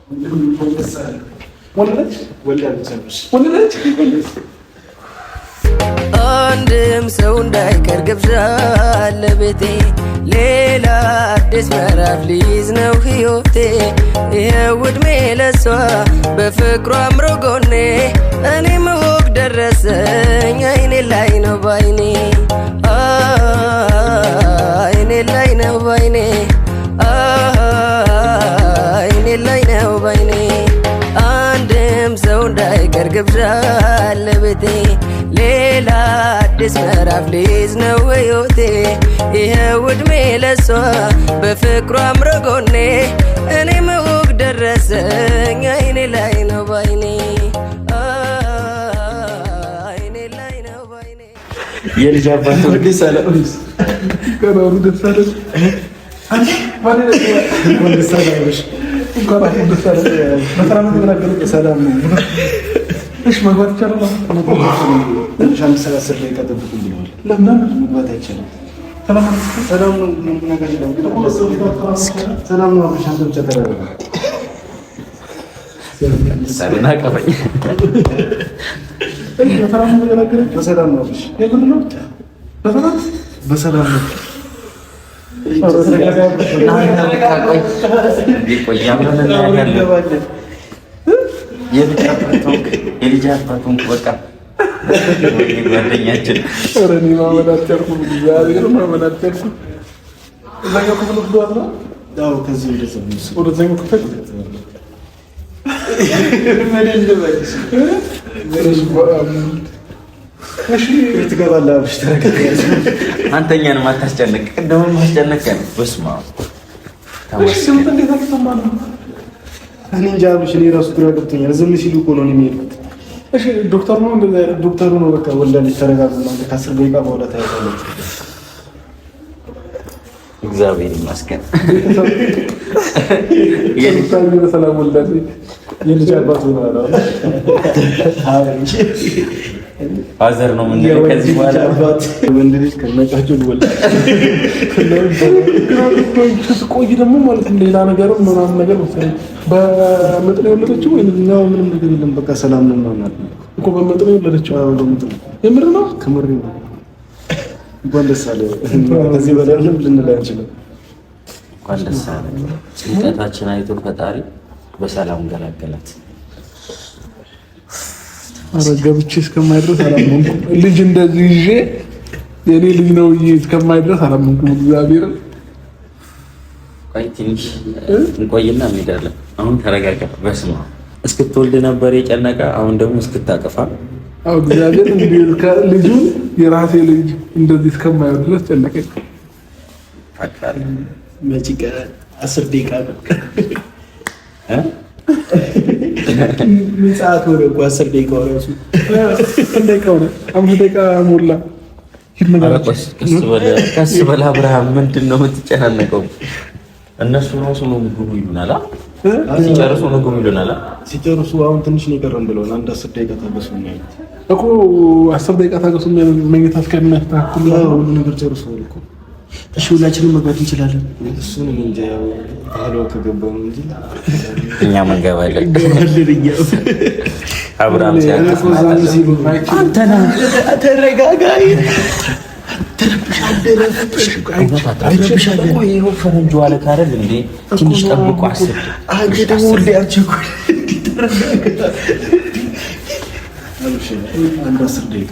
አንድም ሰው እንዳይቀር ግብዣ ለቤቴ ሌላ አዲስ ምዕራፍ ሊይዝ ነው ሕይወቴ ይኸው ዕድሜ ለሷ በፍቅሯ አምሮ ጎኔ እኔም ወግ ደረሰኝ አይኔ ላይ ነው ባይኔ አይኔ ላይ ነው ባይኔ አይኔ ላይ ነው ባይኔ አንድም ሰው እንዳይቀር ግብዣ ለቤቴ ሌላ አዲስ ምዕራፍ ሊይዝ ነው ሕይወቴ ይኸው ዕድሜ ለሷ በፍቅሯ አምሮ ጎኔ እኔም ወግ ደረሰኝ አይኔ ላይ ነው ባይኔ አይኔ ላይ ነው ባይኔ የልጅ አባት ወደ ሰላም ከናሩ ደሳለ አንዴ ማለት ነው ወደ ሰላም እንኳን ወደ ሰላም መሰራም ተናገረ ሰላም ነው እሺ መግባት ይቻላል ሻምስ ሰላሰር ላይ ቀጥብቁ ብለዋል ለምን መግባት አይቻልም ሰላም ነው ነገር ነው ሰላም ነው ሻምስ ብቻ ተረጋጋ ሰላም አቀፈኝ በሰላም ነው ያናገረ በሰላም ነው እሺ የምን ነው በሰላም ነው የልጅ አባቱን በቃ ጓደኛችን ረኒ ማመናጨርኩ እግዚአብሔር ማመናጨርኩ እዛኛው ክፍል ወስዷል ነው ያው ከዚህ ወደዛኛው ክፍል እሺ ትገባለህ አብሽ ተረጋጋ አንተኛንም አታስጨንቅ ቅድምም አስጨነቀን በስመ አብ ተመስገን እንዴት አልተሰማንም እኔ እንጃ አብሽ እኔ ራሱ ግራ ገብቶኛል ዝም ሲሉ እኮ ነው የሚሄዱት እሺ ዶክተር ነው እንደዛ ዶክተሩ ነው በቃ ወልዳለች ተረጋጋ ማለት ከ10 ደቂቃ በኋላ ታያለች እግዚአብሔር ይመስገን የልጅ በሰላም ወልዳለች የልጅ አባት ነው አላ ፋዘር ነው ምን ከዚህ በኋላ አባት ወንድ ልጅ ከነቃቸው ወልዳ ቆይ ደግሞ ማለት ሌላ ነገር ምናምን ነገር መሰለኝ በምጥ ነው የወለደችው ወይ ነው ምንም ነገር የለም በቃ ሰላም ነው ማለት እኮ በምጥ ነው የወለደችው አዎ በምጥ ነው የምር ነው ከምር ነው እንኳን ደስ አለ ከዚህ በላይ ልንል አንችልም እንኳን ደስ አለ ጭንቀታችን አይቶ ፈጣሪ በሰላም ገላገላት አረጋብቼ እስከማይድረስ አላመንኩም ልጅ እንደዚህ ይዤ የኔ ልጅ ነው እስከማይድረስ አላመንኩም እግዚአብሔር ቆይ ትንሽ እንቆይና እንሄዳለን አሁን ተረጋጋ በስመ አብ እስክትወልድ ነበር የጨነቀ አሁን ደግሞ እስክታቀፋ አው እግዚአብሔር እንዲህ ልጁ የራሴ ልጅ እንደዚህ እስከማይወድ ድረስ ጨነቀኝ ፈቃድ መጪቀ 10 ደቂቃ ምን ሰዓት ወደ 10 ደቂቃ ወራሱ እንደቀው ነው 5 ደቂቃ ሞላ ከስ በላ አብርሃም ምንድነው የምትጨናነቀው እነሱ ነው ስሙ ምግቡ ይሉናል ሲጨርሱ ምግቡ ይሉናል ሲጨርሱ አሁን ትንሽ ነው የቀረን ብለውና አንድ 10 ደቂቃ ታገሱኝ እኮ 10 ደቂቃ ታገሱኝ መኝታ እስከሚያስተካክሉ ሁሉ ነገር ጨርሶ እኮ እሺ ሁላችንም መግባት እንችላለን እሱን እንጃ ያው አሎ ከገባው እንጂ እኛ መንገባ አይደለም አብርሃም ሲያንተ አንተና ተረጋጋይ ተረብሻለህ ወይ ነው ፈረንጆ አለ ካረል እንዴ ትንሽ ጠብቁ አስብ አንተ ደግሞ ወልድ ያልቸኩል አልሽ አንድ 10 ደቂቃ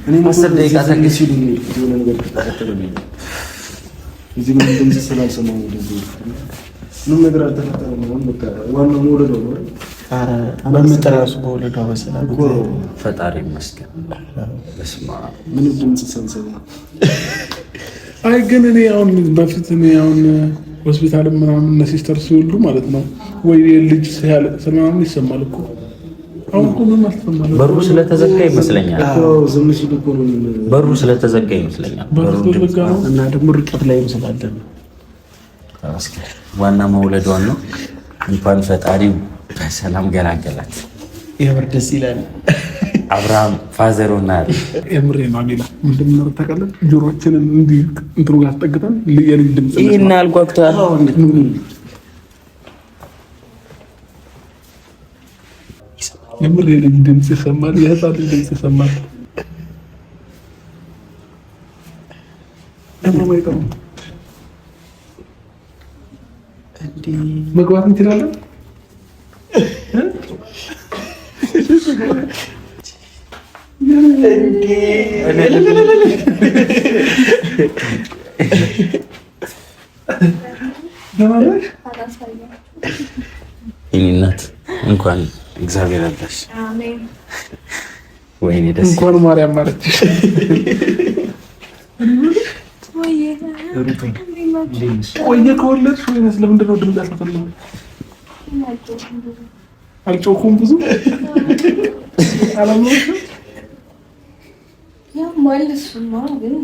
እኔ 10 ደቂቃ ታገስ ሲሉኝ የሆነ ነገር ተፈጠረልኝ እዚህ ምን እንደምስ ስላልሰማሁ እንደዚህ ምን ነገር አልተፈጠረም ነው በቃ ዋናው መውለድ ነው አረ አመጣራሱ በወለዷ በሰላም ፈጣሪ ይመስገን በስመ አብ ምን ድምጽ ሰንሰና አይ ግን እኔ አሁን በፊት እኔ አሁን ሆስፒታል ምናምን ሲስተር ሲወልዱ ማለት ነው ወይ ልጅ ሲያለቅስ ምናምን ይሰማል እኮ አሁን እኮ ምን አልተሰማም በሩ ስለተዘጋ ይመስለኛል ዝም ሲሉ እኮ ነው በሩ ስለተዘጋ ይመስለኛል በሩ እና ደግሞ ርቀት ላይ ይመስላል ዋና መውለዷን ነው እንኳን ፈጣሪው በሰላም ገላገላት የምር ደስ ይላል አብርሃም ፋዘሩና የምር ማሚላ ምንድነው ተቀበል ጆሮአችንን እንዲህ እንትሩ ጋር ተጠግተን የልጅ ድምጽ ይሄን አልጓግታ የምር የልጅ ድምጽ ይሰማል፣ የህፃን ድምጽ ይሰማል። ለማይጠው እንዴ መግባት እንችላለን። እናት እንኳን እግዚአብሔር አዳሽ። ወይኔ ደስ እንኳን ማርያም ማረችሽ። ቆየ ከወለድሽ ወይስ ለምንድን ነው ድምፅ ያልተፈለገው? አልጮኩም ብዙ አላምነውም። ያው ማለት ነው ግን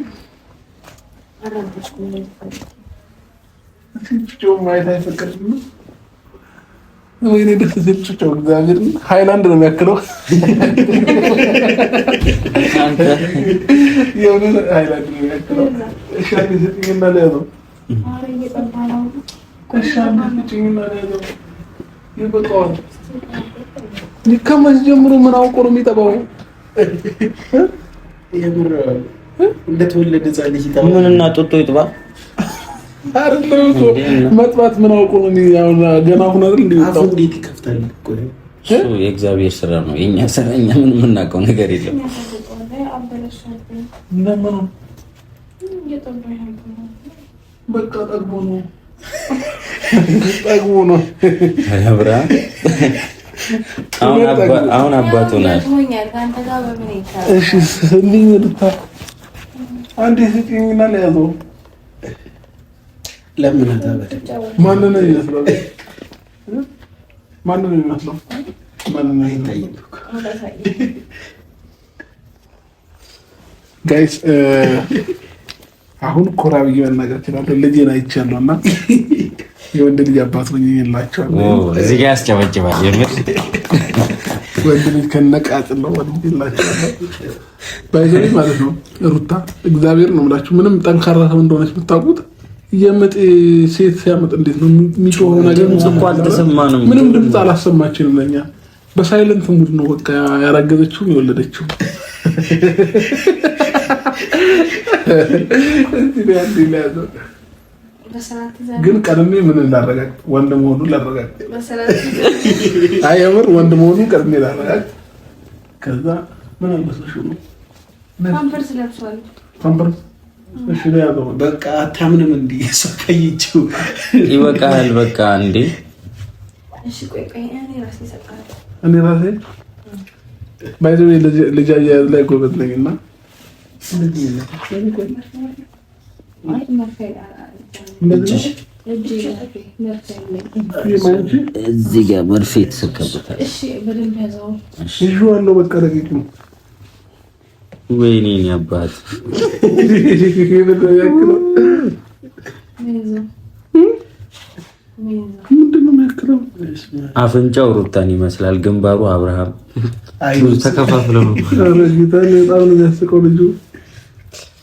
አራበሽኩ ነው ጩጮ ማየት አይፈቀድም። ወይኔ ደስ ሲል ጩጮ እግዚአብሔር ሃይላንድ ነው የሚያክለው። አንተ የሆነ ሃይላንድ ነው የሚያክለው። እሺ አትስጥኝና ለያዘው ይበቃዋል። ከመቼ ጀምሮ ምን አውቆ ነው የሚጠባው? የምር እንደተወለደ ሕፃን ልጅ ይጠባል። ምንና ጦጦ ይጥባ አይደለም እኮ መጥባት ምን አውቆ ነው? ገና ሁሉ አይደል እንዴ? አፉ እንዴት ይከፍታል? ቆይ እሱ የእግዚአብሔር ስራ ነው። የኛ ስራ እኛ ምን የምናውቀው ነገር የለም። በቃ ጠግቦ ነው ጠግቦ ነው። አብራ አሁን አባቱ ነው። እሺ ስልኝ ልታ አንዴ ስጪኝና ለያዘው። ለምን አታበደ? ማንን ነው ይመስለው? ማንን ነው ይመስለው? ማንን ነው አይታይም? ጋይስ አሁን ኮራ ብዬ መናገር እችላለሁ። ልጄን አይቻለሁ እና የወንድ ልጅ አባት ነኝ እላቸዋለሁ። እዚህ ጋር ያስጨበጭባል። የምር ወንድ ልጅ ከነቃጭል ነው ወንድ ልጅ እላቸዋለሁ። ባይዘኔ ማለት ነው ሩታ እግዚአብሔር ነው የምላችሁ። ምንም ጠንካራ ሰው እንደሆነች ብታውቁት የምጥ ሴት ሲያመጥ እንዴት ነው የሚጮኸው ነገር እንኳን አልተሰማንም። ምንም ድምፅ አላሰማችንም። ለኛ በሳይለንት ሙድ ነው በቃ ያረገዘችው የወለደችው። ግን ቀድሜ ምን ላረጋግጥ? ወንድ መሆኑን ላረጋግጥ። አይ የምር ወንድ መሆኑን ቀድሜ ላረጋግጥ። ከዛ ምን አልመስልሽም ነው ፓምፐርስ ለብሷል። ፓምፐርስ እሺ ነው ያለው። በቃ አታምንም እንዴ? ሰፈይችው ይበቃል። በቃ እንዴ እሺ ቆይ እኔ ራሴ ሰጣለሁ። እኔ ራሴ ባይዘው ልጅ አያያዝ ላይ ጎበዝ ነኝና እዚህ ጋር መርፌ ተሰቀበታል። እሺ በደንብ ያዘው። እሺ ዋለው በቃ ረቂቅ ነው። ወይኔ እኔ አባት ምንድን ነው የሚያክለው? አፍንጫው ሩታን ይመስላል፣ ግንባሩ አብርሃም ተከፋፍለው ነው። ኧረ ጌታ በጣም ነው የሚያስቀው ልጁ።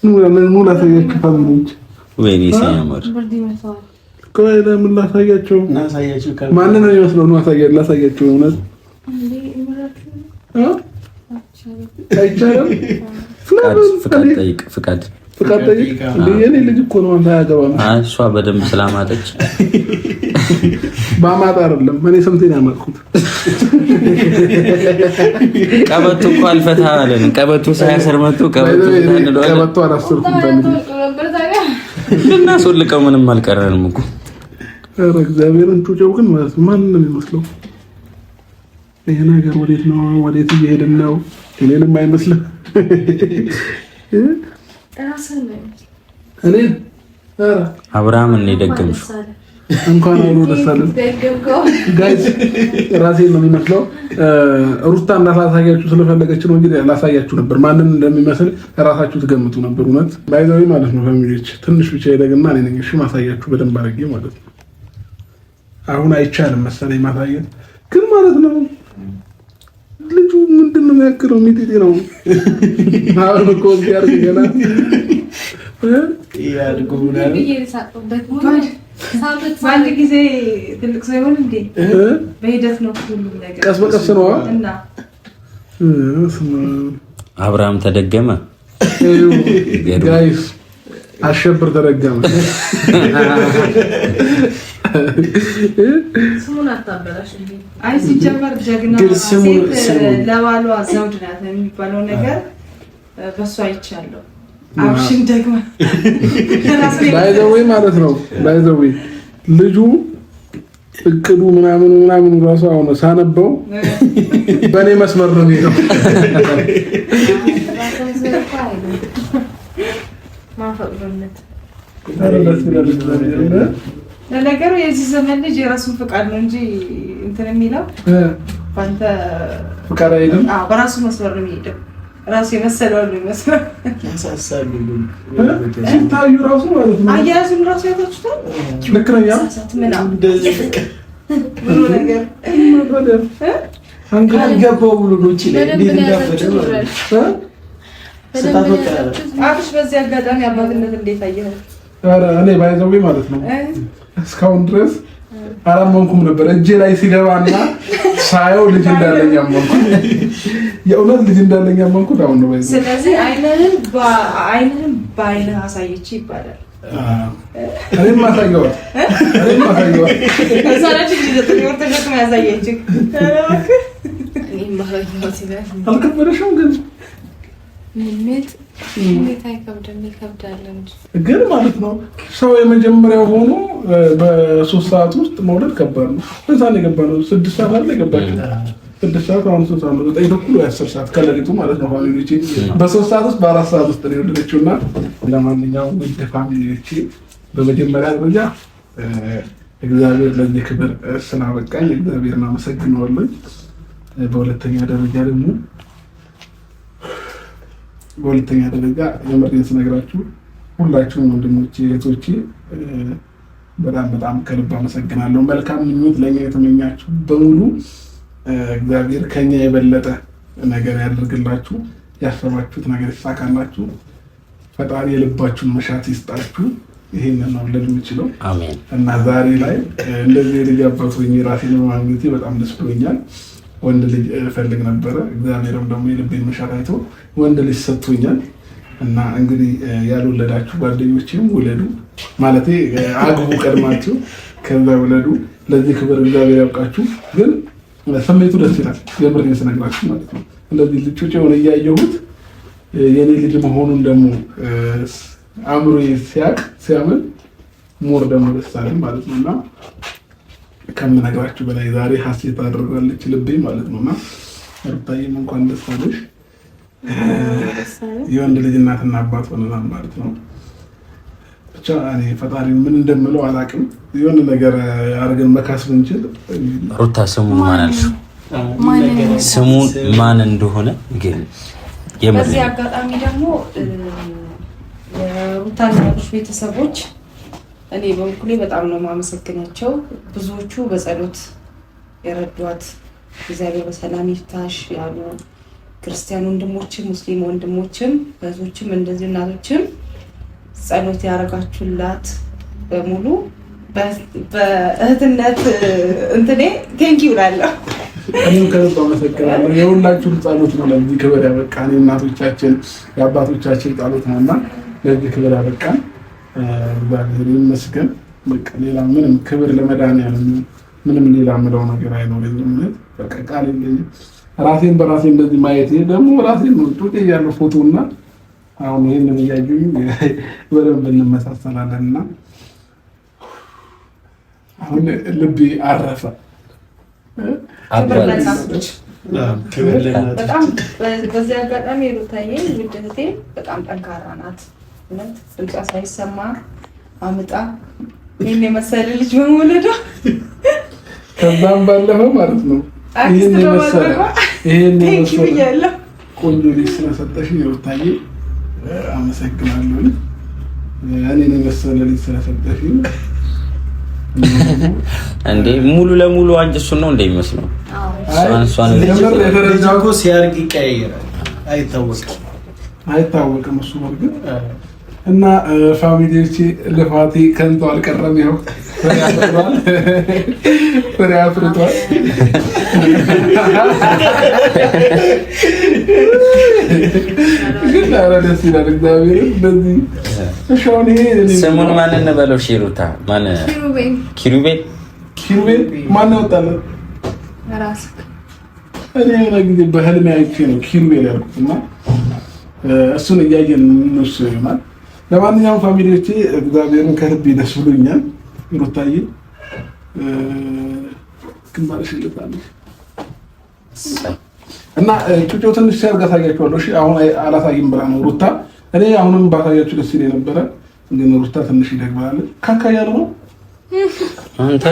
ሙሉ አሳያችሁ ፋሚሊዎች። ወይኔ ሲያምር ቆይ ለምን ላሳያቸው? እናሳያችሁ። ማንን ነው የሚመስለው? ነው ላሳያቸው። እውነት አይቻልም። ፍቃድ ጠይቅ። ፍቃድ ጠይቅ። የኔ ልጅ እኮ ነው። አንተ አያገባም። እሷ በደንብ ስላማጠች በአማጣ አይደለም። እኔ ስንቴን ያማጥኩት ቀበቶ እኮ አልፈታ አለን። ቀበቶ ሳያስር መጥቶ ቀበቶ አላሰርኩም። ልናስወልቀው ምንም አልቀረንም እኮ። ኧረ እግዚአብሔርን ጩጬው ግን ማለት ማን ነው የሚመስለው? ይሄ ነገር ወዴት ነው? ወዴት እየሄድን ነው? እኔንም አይመስልም። እኔ አብርሃም እኔ ደገምሽው እንኳን አብሮ ደስ አለን ጋይስ። ራሴን ነው የሚመስለው። ሩታ እንዳላሳያችሁ ስለፈለገች ነው እንጂ ላሳያችሁ ነበር። ማንን እንደሚመስል ራሳችሁ ትገምቱ ነበር። እውነት ባይዘዊ ማለት ነው። ፋሚሊዎች ትንሽ ብቻ ይደግና እኔ ነኝ እሺ ማሳያችሁ በደንብ አድርጌ ማለት ነው። አሁን አይቻልም መሰለኝ ማሳየት ግን ማለት ነው። ልጁ ምንድን ነው የሚያክለው? ሚጢጢ ነው። አሁን እኮ ያርግ ገና ያድጉ በአንድ ጊዜ ትልቅ ሰው ይሆን እንዴ? በሂደት ነው ሁሉም ነገር። ቀስ በቀስ ነው። አብርሃም ተደገመ። ጋይስ አሸብር ተደገመ። ስሙን አታበላሽ። አይ ሲጀመር ጀግና ሴት ለባሏ ዘውድ ናት የሚባለው ነገር በሷ አይቻለሁ። አብሽን ደግማ ባይዘዌ ማለት ነው። ባይዘዌ ልጁ እቅዱ ምናምን ራሱ አሁን ሳነበው በእኔ መስመር ነው የሚሄደው። ማፈቅዶነት ለነገሩ የዚህ ዘመን ልጅ የራሱን ፍቃድ ነው እንጂ እንትን የሚለው ባንተ ፍቃድ አይደለም። በራሱ መስመር ነው የሚሄደው። ራሱ የመሰለው ነው የሚመስለው። ያሳሳሉ ሲታዩ ራሱ ማለት ነው። አያያዙን ራሱ ያታችሁታል። ልክ ነኝ። ብሎ ነገር አንገባው ብሎ ነው እንጂ እንዴት እንዳፈደ አብሽ በዚህ አጋጣሚ አባትነት እንዴት አየኸው? ኧረ እኔ ባይዘዌ ማለት ነው እስካሁን ድረስ አላመንኩም ነበር። እጄ ላይ ሲገባና ሳየው ልጅ እንዳለኝ አመንኩ። የእውነት ልጅ እንዳለኝ አመንኩ። አሁን ነው ባይዘዌ። ስለዚህ አይንህን በአይንህ አሳየች ይባላል። እኔም ማሳየው እዛ ላይ ልጅ ያሳየች አልከበደሽም ግን ግን ማለት ነው ሰው የመጀመሪያው ሆኖ በ3 ሰዓት ውስጥ መውለድ ከባድ ነው። እንሳን የገባነው 6 ሰዓት አለ የገባችው 6 ሰዓት አሁን 3 ሰዓት ነው 9 ተኩል 10 ሰዓት ከሌሊቱ ማለት ነው። ፋሚሊዎቼ በ3 ሰዓት ውስጥ በ4 ሰዓት ውስጥ ነው የወለደችውና ለማንኛውም ውድ ፋሚሊዎቼ በመጀመሪያ ደረጃ እግዚአብሔር ለዚህ ክብር ስላበቃኝ እግዚአብሔርን አመሰግናለሁ። በሁለተኛ ደረጃ የምሬን ስነግራችሁ ሁላችሁም ወንድሞቼ እህቶቼ በጣም ከልብ አመሰግናለሁ። መልካም ምኞት ለኛ የተመኛችሁ በሙሉ እግዚአብሔር ከኛ የበለጠ ነገር ያደርግላችሁ፣ ያሰባችሁት ነገር ይሳካላችሁ፣ ፈጣሪ የልባችሁን መሻት ይስጣችሁ። ይሄንን ነው ልል የምችለው። አሜን። እና ዛሬ ላይ እንደዚህ ልጅ አባት ሆኜ ራሴን በማግኘቴ በጣም ደስ ብሎኛል። ወንድ ልጅ ፈልግ ነበረ፣ እግዚአብሔርም ደግሞ የልቤን መሻት አይቶ ወንድ ልጅ ሰጥቶኛል። እና እንግዲህ ያልወለዳችሁ ጓደኞቼም ውለዱ፣ ማለቴ አግቡ፣ ቀድማችሁ ከዛ ውለዱ። ለዚህ ክብር እግዚአብሔር ያውቃችሁ። ግን ስሜቱ ደስ ይላል፣ የምሬን ስነግራችሁ ማለት ነው። እንደዚህ ልጆች የሆነ እያየሁት የኔ ልጅ መሆኑን ደግሞ አእምሮ ሲያምን ሞር ደግሞ ደስ አለኝ ማለት ነውና ከምነግራችሁ በላይ ዛሬ ሀሴት አድርጋለች ልቤ ማለት ነውና ሩታዬም እንኳን ደስ አለሽ። የወንድ ልጅ እናትና አባት ሆነናል ማለት ነው። ብቻ እኔ ፈጣሪ ምን እንደምለው አላውቅም። የሆነ ነገር አድርገን መካስ ብንችል። ሩታ ስሙ ማን አልሽው? ስሙ ማን እንደሆነ ግን በዚህ አጋጣሚ ደግሞ የሩታና የአብርሽ ቤተሰቦች እኔ በበኩሌ በጣም ነው የማመሰግናቸው። ብዙዎቹ በጸሎት የረዷት እግዚአብሔር በሰላም ይፍታሽ ያሉ ክርስቲያን ወንድሞችም ሙስሊም ወንድሞችም በዞችም እንደዚህ እናቶችም ጸሎት ያረጋችሁላት በሙሉ በእህትነት እንትኔ ቴንኪው እላለሁ። እኔም ከልብ አመሰግናለሁ። የሁላችሁም ጸሎት ነው ለዚህ ክብር ያበቃን። የእናቶቻችን የአባቶቻችን ጸሎት ነውና ለዚህ ክብር ያበቃን። እግዚአብሔር ይመስገን። በቃ ሌላ ምንም ክብር ለመድኃኒዓለም ምንም ሌላ የምለው ነገር አይኖረኝም። በቃ ቃል የለኝም። ራሴን በራሴ እንደዚህ ማየት ደግሞ ራሴን ነው ጡጤ ያለው ፎቶና አሁን ይሄንን እያዩኝ በደንብ እንመሳሰላለንና አሁን ልቤ አረፈ። በጣም በዚህ አጋጣሚ ሩታዬ ውድ እህቴ በጣም ጠንካራ ናት። እውነት ድምጿ ሳይሰማ አምጣ ይሄን የመሰለ ልጅ በመውለዷ ከዛም ባለፈው ማለት ነው ይሄን የመሰለ ቆንጆ ልጅ ስለሰጠሽኝ ሩታዬ አመሰግናለሁ። እኔን የመሰለ ልጅ ስለሰጠሽኝ እንዴ ሙሉ ለሙሉ አንቺ እሱን ነው እንደሚመስለው። እሷን ለጀምሮ ሲያርግ ይቀያየራል፣ አይታወቅም እሱ በርግጥ። እና ፋሚሊዎቼ ልፋቴ ከንቱ አልቀረም። ይኸው ፍሬ አፍርቷል። ግን ኧረ ደስ ይላል። እግዚአብሔር እንደዚህ እሻውን ይሄ ስሙን ማን እንበለው? ሩታ ማን? ኪሩቤል ማን ያወጣለት? እኔ የሆነ ጊዜ በህልሜ አይቼ ነው ኪሩቤል ያልኩት እና እሱን እያየን እነሱ ይሆናል። ለማንኛውም ፋሚሊዎቼ እግዚአብሔርን ከልብ ደስ ብሎኛል። ሩታዬ ግንባርሽ ልታለሽ እና ጩጮ ትንሽ ሲያርጋ ታያችኋለሁ። እሺ አሁን አላሳይም ብላ ነው ሩታ። እኔ አሁንም ባሳያችሁ ደስ ይለኝ ነበረ፣ ግን ሩታ ትንሽ ይደግማል። ካካ ያለ ነው አንተ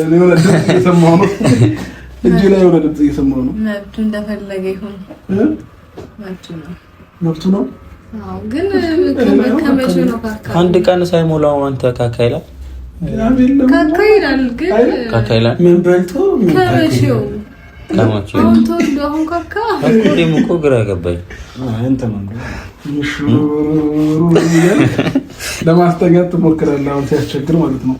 ምን ነው እየሰማሁ ነው። እጅ ላይ የሆነ ድምጽ እየሰማሁ ነው። መብቱ እንደፈለገ ይሁን መብቱ ነው። አዎ ግን ከመቼ ነው ካካ? አንድ ቀን ሳይሞላው አንተ ካካ ይላል። ካካ ይላል ግን ካካ ይላል። ምን በልቶ ከመቼው አሁን ተወልዶ አሁን ካካ እኮ እኮ ግራ ገባኝ። አንተ ማን ለማስጠጋት ትሞክራለህ አሁን ሲያስቸግር ማለት ነው።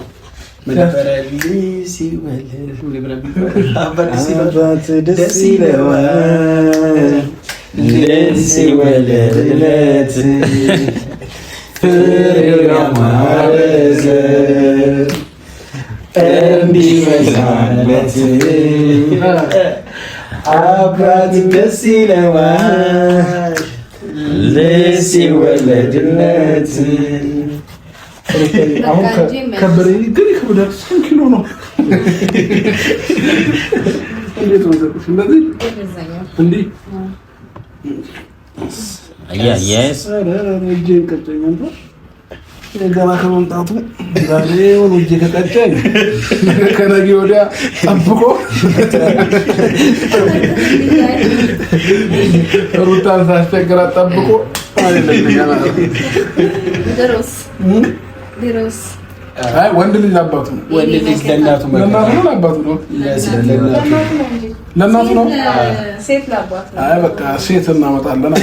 አባት ደስ ይለዋል ሲወለድለት ፍሬው ያማረ ዘር እንዲበዛለት አባት ደስ ይለዋል ሲወለድለት። አሁን ከበሬ ግን ይከብዳል። ስንት ኪሎ ነው? እንዴት ነው እንደዚህ እንዴ? እጄን ቀጨኝ አንተ ገና ከመምጣቱ ዛሬ እጄ ከቀጨኝ ከነገ ወዲያ ጠብቆ ሩታን ሳስቸግራት ጠብቆ አይ ወንድ ልጅ አባቱ ነው። ወንድ ልጅ ለእናቱ ነው አባቱ ነው። ለእናቱ ነው። ሴት ለአባቱ ነው። አይ በቃ ሴት እናመጣለን።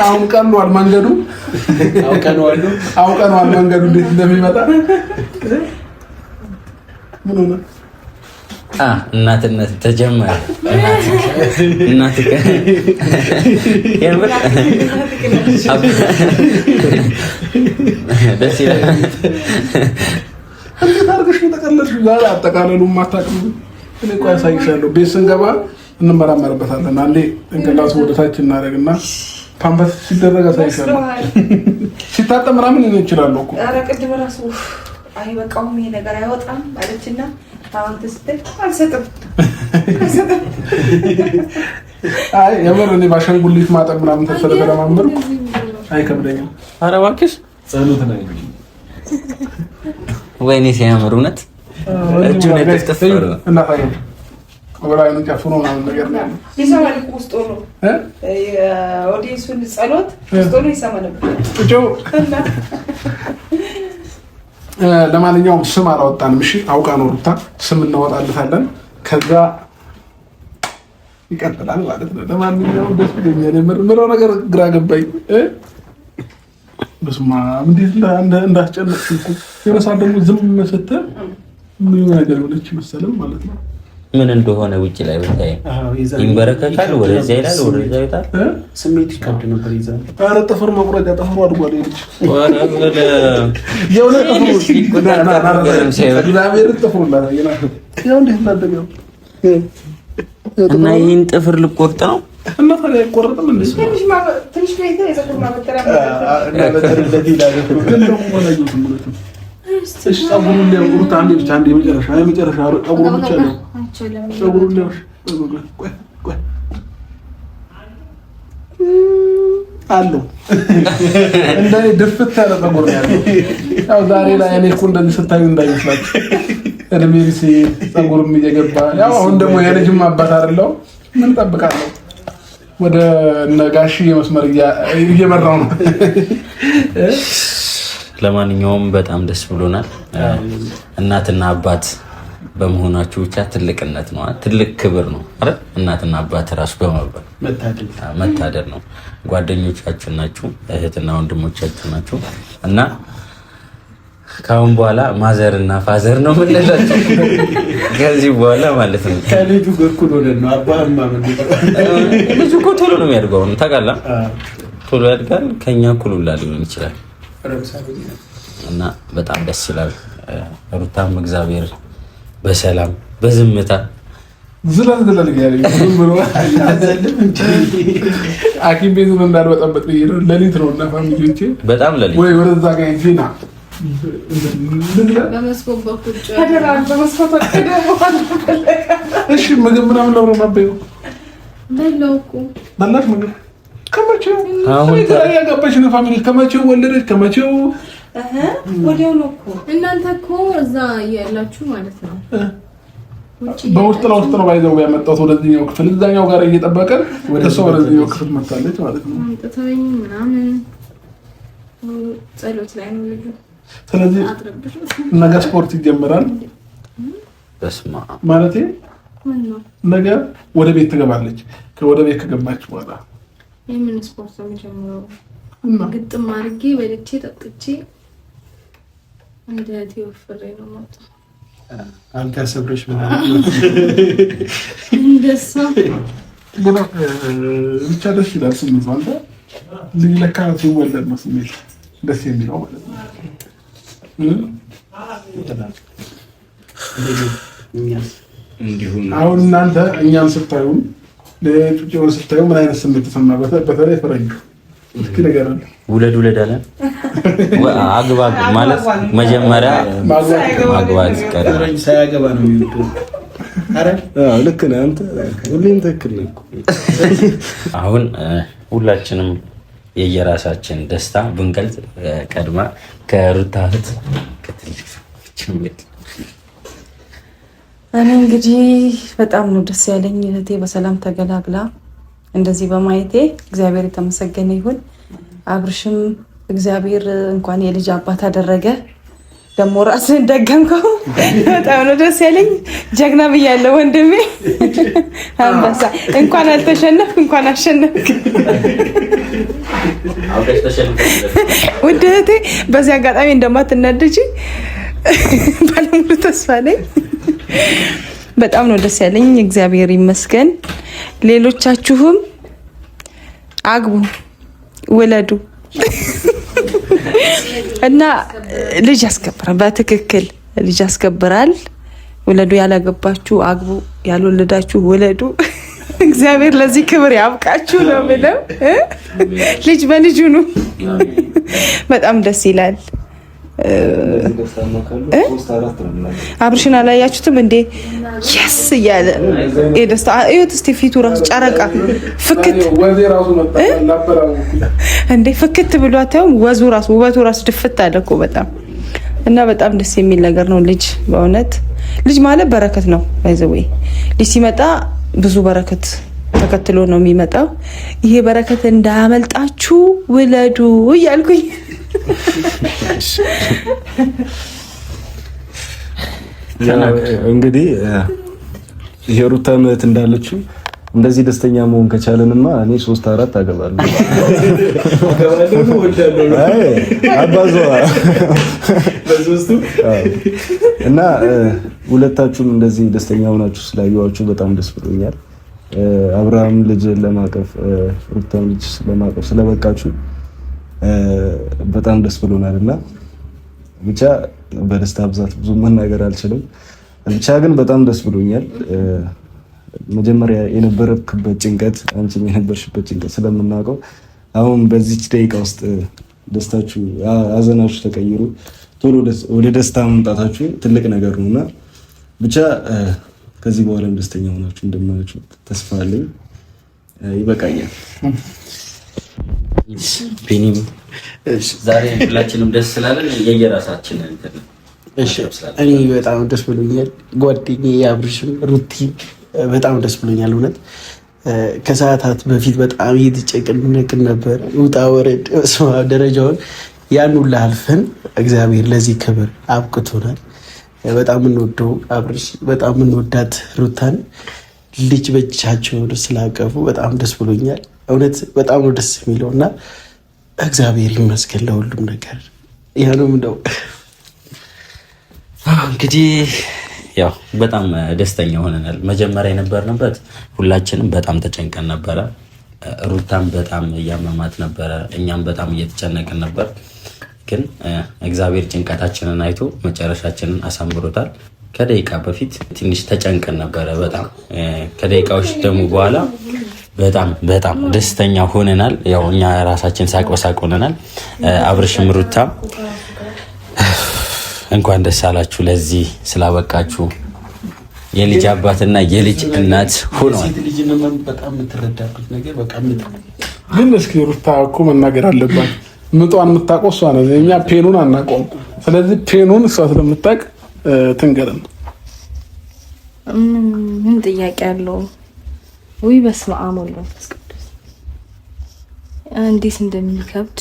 አሁን ቀኗል መንገዱ። አውቀነዋል መንገዱ እንዴት እንደሚመጣ። ምን ሆነ? እናትነት ተጀመረ። እናት ደስ ይላል። እንዴት አድርገሽ ተቀለልሽ? ዛሬ አጠቃለሉን ማታውቅም። እኔ እኮ ያሳይሻለሁ። ቤት ስንገባ እንመራመርበታለን። አንዴ እንቅላቱ ወደታች እናደርግና ፓምፐርስ ሲደረግ አሳይሻለሁ። ሲታጠብ ምናምን እኔ እችላለሁ እኮ። ኧረ ቅድም እራሱ አይ በቃውም ይሄ ነገር አይወጣም አለችና አሁን ስትል አልሰጥም። አይ የምር እኔ ባሻንጉሊት ማጠብ ምናምን ስለተለማመድኩ አይከብደኝም። ኧረ እባክሽ ጸሎት ነው። ወይኔ ሲያምር እውነት እጁ ነው ተስተፈረ እና ታየው ወራይ ነው ጨፍኖ ምናምን ነገር ነው ይሰማል እኮ ውስጥ ሆኖ ኦዲየንሱን ጸሎት ውስጥ ሆኖ ይሰማል እጆ። ለማንኛውም ስም አላወጣንም። እሺ አውቃ ነው ሩታ ስም እናወጣለታለን። ከዛ ይቀጥላል ማለት ነው። ለማንኛውም ደስ ይለኛል። ምነው ነገር ግራ ገባኝ። በስማ እንዴት እንዳስጨነቅሽ እኮ የረሳን ደግሞ ዝም ስትል ምን ነገር ሆነች መሰለም ማለት ነው። ምን እንደሆነ ውጪ ላይ ብታይ ይንበረከካል፣ ወደዚያ ይላል፣ ወደዚያ ይታል። ስሜት ይከብድ ነበር ይዛል። ኧረ ጥፍር መቁረጫ ጥፍሩ አድጓል። ይልች ወራገለ የሆነ ጥፍሩ እግዚአብሔር ጥፍሩ ላይ ያው እንዴት እንዳደገው እና ይሄን ጥፍር ልቆርጥ ነው እና ታዲያ አይቆረጥም እንዴ? ትንሽ ቤት የፀጉር ማበጠሪያ እና ለተረዳት ይላል እኮ ግን ደግሞ ወላጆች ማለት ነው። እሺ ፀጉሩን ሊያቆርጥ አንዴ ብቻ አንዴ የመጨረሻ ፀጉሩን ብቻ ነው ፀጉሩን ሊያውሽ ቆይ አለው እንደኔ ድፍት ያለ ፀጉር ነው ያለው። ያው ዛሬ ላይ እኔ እኮ እንደዚህ ስታዩ እንዳይመስላችሁ እድሜ ቢስ ፀጉርም እየገባ ያው አሁን ደግሞ የልጅም አባት አይደለው ምን ጠብቃለሁ። ወደ ነጋሺ የመስመር እየመራው ነው። ለማንኛውም በጣም ደስ ብሎናል። እናትና አባት በመሆናችሁ ብቻ ትልቅነት ነው፣ ትልቅ ክብር ነው አይደል? እናትና አባት ራሱ በመባል መታደል ነው። ጓደኞቻችሁ ናችሁ፣ እህትና ወንድሞቻችሁ ናችሁ እና ካሁን በኋላ ማዘር እና ፋዘር ነው የምንላቸው ከዚህ በኋላ ማለት ነው። ከልጁ እኩል ሆነን ነው አባህማ ልጁ እኮ ቶሎ ነው የሚያድገው ታውቃለህ። ቶሎ ያድጋል ከኛ እኩል ሁላ ሊሆን ይችላል። እና በጣም ደስ ይላል። ሩታም እግዚአብሔር በሰላም በዝምታ ዝለል ያለኝ ብሎ ሐኪም ቤት ነው እንዳልወጣበት ብዬ ነው። ሌሊት ነው እና ፋሚሊዎቼ በጣም ሌሊት ወይ ወደዛ ጋር ዜና እሺ ምግብ ምናምን ለብሮ ማበዩ በላሽ ምግብ ከመቼው አሁን ያጋባሽ ነው ፋሚሊ ከመቼው ወለደች ከመቼው ወዲያው ነው እኮ እናንተ እኮ እዛ ያላችሁ ማለት ነው። በውስጥ ለውስጥ ነው ባይዘው ያመጣሁት ወደዚህኛው ክፍል እዛኛው ጋር እየጠበቀን ወደ ሰው ወደዚህኛው ክፍል መጣለች ማለት ነው። ተተወኝ ምናምን ጸሎት ላይ ነው ልጁ። ስለዚህ ነገ ስፖርት ይጀምራል። በስማ ማለቴ ነገ ወደ ቤት ትገባለች። ወደ ቤት ከገባች በኋላ የምን ስፖርት ነው የሚጀምረው? ግጥም አድርጌ በልቼ ጠጥቼ እንደ ተወፍሬ ነው ማለት ነው። አንተ ሰብረሽ ምናምን እንደሳ ግን ብቻ ደስ ይላል። ስሜቱ አንተ ልጅ ለካ ሲወለድ ነው ስሜት ደስ የሚለው ማለት ነው። አሁን እናንተ እኛን ስታዩ ለጩጬውን ስታዩ ምን አይነት ስሜት ተሰማ? በተለይ ፈረንጁ እስኪ ነገር አለ ውለድ አለ አግባ ማለት መጀመሪያ ማግባት ቀረ ሳያገባ ነው የሚወደው። አረ ልክ ነህ አንተ ሁሌም ትክክል ነህ። አሁን ሁላችንም የየራሳችን ደስታ ብንገልጽ ቀድማ ከሩታ እህት ከትልቅ ጭምር እኔ እንግዲህ በጣም ነው ደስ ያለኝ እህቴ በሰላም ተገላግላ እንደዚህ በማየቴ እግዚአብሔር የተመሰገነ ይሁን። አብርሽም እግዚአብሔር እንኳን የልጅ አባት አደረገ። ደግሞ ራስን ደገምከው። በጣም ነው ደስ ያለኝ። ጀግና ብያለሁ ወንድሜ። አንበሳ እንኳን አልተሸነፍክ እንኳን አሸነፍክ። ውድ እህቴ በዚህ አጋጣሚ እንደማትናደጂ ባለሙሉ ተስፋ ነኝ። በጣም ነው ደስ ያለኝ። እግዚአብሔር ይመስገን። ሌሎቻችሁም አግቡ፣ ውለዱ እና ልጅ ያስከብራል። በትክክል ልጅ ያስከብራል። ውለዱ። ያላገባችሁ አግቡ፣ ያልወለዳችሁ ውለዱ። እግዚአብሔር ለዚህ ክብር ያብቃችሁ ነው የምለው። ልጅ በልጁ ነው። በጣም ደስ ይላል። አብርሽን አላያችሁትም እንዴ? የስ እያለ የደስታ እዩት እስቲ ፊቱ ራሱ ጨረቃ ፍክት እንዴ ፍክት ብሎ አታዩም? ወዙ ራሱ ውበቱ ራሱ ድፍት አለ እኮ በጣም እና በጣም ደስ የሚል ነገር ነው። ልጅ በእውነት ልጅ ማለት በረከት ነው። ባይዘዌ ልጅ ሲመጣ ብዙ በረከት ተከትሎ ነው የሚመጣው። ይሄ በረከት እንዳያመልጣችሁ ውለዱ እያልኩኝ እንግዲህ የሩታ እህት እንዳለችው እንደዚህ ደስተኛ መሆን ከቻለንማ እኔ 3-4 አገባለሁ። አባዟ እና ሁለታችሁም እንደዚህ ደስተኛ ሆናችሁ ስላየኋችሁ በጣም ደስ ብሎኛል። አብርሃም ልጅ ለማቀፍ ሩታም ልጅ ለማቀፍ ስለበቃችሁ በጣም ደስ ብሎናል እና ብቻ በደስታ ብዛት ብዙ መናገር አልችልም። ብቻ ግን በጣም ደስ ብሎኛል። መጀመሪያ የነበረክበት ጭንቀት አንቺም የነበርሽበት ጭንቀት ስለምናውቀው አሁን በዚች ደቂቃ ውስጥ ደስታችሁ አዘናችሁ ተቀይሮ ቶሎ ወደ ደስታ መምጣታችሁ ትልቅ ነገር ነውና ብቻ ከዚህ በኋላም ደስተኛ ሆናችሁ እንደማያችሁ ተስፋ አለኝ። ይበቃኛል። ቢኒም ዛሬ ሁላችንም ደስ ስላለን የየራሳችን እንትን እኔ በጣም ደስ ብሎኛል። ጓደኛዬ አብርሽም ሩቲ በጣም ደስ ብሎኛል። እውነት ከሰዓታት በፊት በጣም እየተጨነቅን ነበር። ውጣ ወረድ ደረጃውን ያን ሁሉ አልፈን እግዚአብሔር ለዚህ ክብር አብቅቶናል። በጣም የምንወደው አብርሽ በጣም የምንወዳት ሩታን ልጅ በእጃቸው ስላቀፉ በጣም ደስ ብሎኛል። እውነት በጣም ነው ደስ የሚለው እና እግዚአብሔር ይመስገን ለሁሉም ነገር። ያንም እንደው እንግዲህ ያው በጣም ደስተኛ ሆነናል። መጀመሪያ የነበርንበት ሁላችንም በጣም ተጨንቀን ነበረ። ሩታም በጣም እያመማት ነበረ፣ እኛም በጣም እየተጨነቅን ነበር። ግን እግዚአብሔር ጭንቀታችንን አይቶ መጨረሻችንን አሳምሮታል። ከደቂቃ በፊት ትንሽ ተጨንቀን ነበረ በጣም ከደቂቃዎች ደግሞ በኋላ በጣም ደስተኛ ሆነናል። ያው እኛ ራሳችን ሳቅ በሳቅ ሆነናል። አብርሽም ሩታም እንኳን ደስ አላችሁ፣ ለዚህ ስላበቃችሁ የልጅ አባትና የልጅ እናት ሆነዋል። በጣም የምትረዳበት ነገር በቃ ግን እስኪ ሩታ እኮ መናገር አለባት። ምጧን የምታውቀው እሷ ነው፣ እኛ ፔኑን አናውቀውም። ስለዚህ ፔኑን እሷ ስለምታውቅ ትንገረን። ምን ጥያቄ አለው? ወይ በስመ አብ ወወልድ ወመንፈስ ቅዱስ እንዴት እንደሚከብድ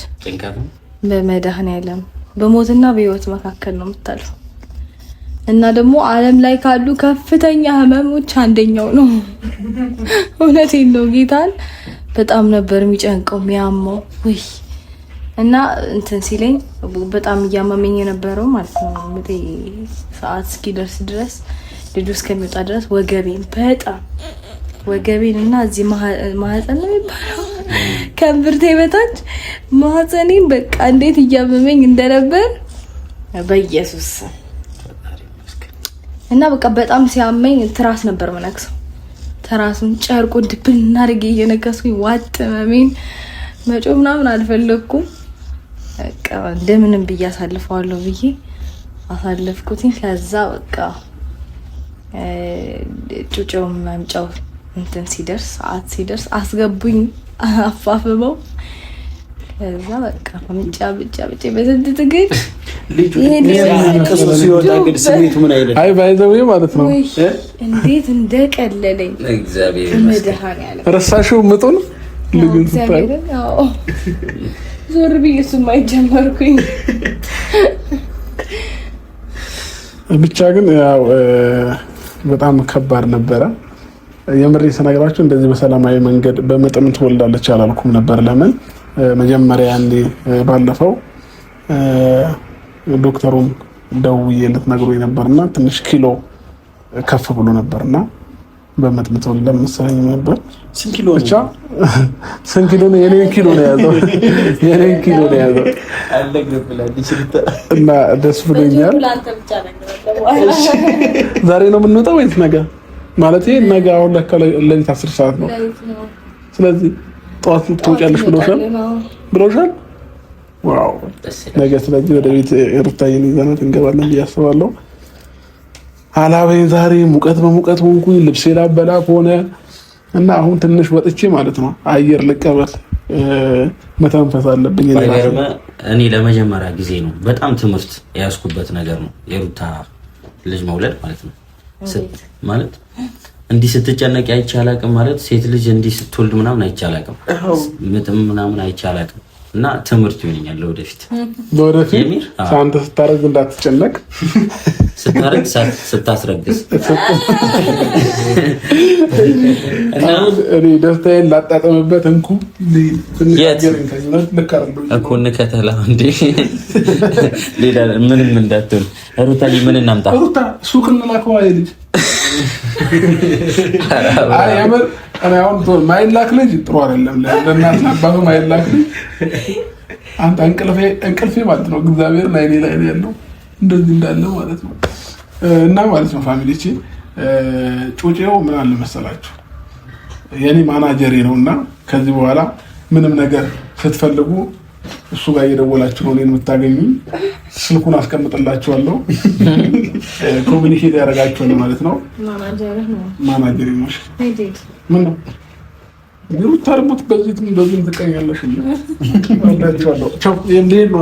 በመድኃኔዓለም በሞትና በህይወት መካከል ነው የምታልፈው። እና ደግሞ ዓለም ላይ ካሉ ከፍተኛ ህመሞች አንደኛው ነው። እውነቴን ነው። ጌታን በጣም ነበር የሚጨንቀው የሚያመው። ወይ እና እንትን ሲለኝ በጣም እያመመኝ የነበረው ማለት ነው። እንግዲህ ሰዓት እስኪደርስ ድረስ ልጁ እስከሚወጣ ድረስ ወገቤን እና እዚህ ማህፀን ነው የሚባለው ከብርቴ በታች ማህፀኔን በቃ እንዴት እያመመኝ እንደነበር በኢየሱስ እና በቃ በጣም ሲያመኝ ትራስ ነበር መነክሰው። ትራሱን ጨርቁን ድብን አድርጌ እየነከስኩኝ ዋጥመሜን መጮ ምናምን አልፈለኩም። በቃ እንደምንም ብዬ አሳልፈዋለሁ ብዬ አሳልፍኩትኝ። ከዛ በቃ ጩጬው ማምጫው እንትን ሲደርስ ሰዓት ሲደርስ አስገቡኝ አፋፍበው። ከዛ በቃ ምንጫ በስንት ትግል ይሄን ሲወጣ ግን ስሜቱ ምን አይደለም። አይ ባይዘው ማለት ነው እንዴት እንደቀለለኝ እግዚአብሔር መድኃኔዓለም። ረሳሽው ምጡን ልጅን ስታይ ዞር ብዬ እሱም አይጀመርኩኝ። ብቻ ግን ያው በጣም ከባድ ነበረ። የምሬ ስነግራችሁ እንደዚህ በሰላማዊ መንገድ በምጥም ትወልዳለች አላልኩም ነበር። ለምን መጀመሪያ አንዴ ባለፈው ዶክተሩን ደውዬለት ነግሮኝ ነበርና ትንሽ ኪሎ ከፍ ብሎ ነበርና በምጥም ትወልዳለች መሰለኝ ነበር። ስንት ኪሎ ብቻ ስንት ኪሎ ነው? የኔን ኪሎ ነው ያዘው እና ደስ ብሎኛል። ዛሬ ነው የምንወጣው ወይስ ነገ? ማለት ነገ አሁን ለሊት 10 ሰዓት ነው። ስለዚህ ጠዋት ትወጫለሽ ብሎሻል? ዋው ነገ ስለዚህ ወደ ቤት ሩታዬን ይዘናት እንገባለን ብዬ አስባለሁ። አላበኝ ዛሬ ሙቀት በሙቀት ሆንኩኝ። ልብሴ ላበላብ ሆነ እና አሁን ትንሽ ወጥቼ ማለት ነው አየር ልቀበል፣ መተንፈስ አለብኝ። እኔ ለመጀመሪያ ጊዜ ነው በጣም ትምህርት ያስኩበት ነገር ነው የሩታ ልጅ መውለድ ማለት ነው። ማለት እንዲህ ስትጨነቅ አይቻላቅም ማለት ሴት ልጅ እንዲህ ስትወልድ ምናምን አይቻላቅም፣ ምጥም ምናምን አይቻላቅም። እና ትምህርት ይሆነኛል ለወደፊት አንተ ስታረግ እንዳትጨነቅ፣ ስታረግ ስታስረግዝ እና እኔ ደስታዬን ላጣጠምበት እንኩ እኮ እንከተላ እንዴ ሌላ ምንም እንዳትሆን። ሩታዬ ምን እናምጣ? ሩታ ሱቅ እንላከዋ ልጅ አይ ያመር እኔ አሁን ማይላክ ልጅ ጥሩ አይደለም። ለእናት አባቱ ማይላክ ልጅ አንተ እንቅልፌ ማለት ነው እግዚአብሔር ላይ ያለው እንደዚህ እንዳለ ማለት ነው። እና ማለት ነው ፋሚሊቼ ጩጬው ምን አለ መሰላችሁ የኔ ማናጀሬ ነውና ከዚህ በኋላ ምንም ነገር ስትፈልጉ እሱ ጋር እየደወላችሁ ነው እኔን የምታገኙኝ። ስልኩን አስቀምጥላችኋለሁ፣ ኮሚኒኬት ያደርጋችኋል ማለት ነው። ማናጀሬ ነው። ምን ነው ሩታ ደግሞ በዚህ ትቀኛለሽ? አላችኋለሁ። ቻው። እንዴት ነው?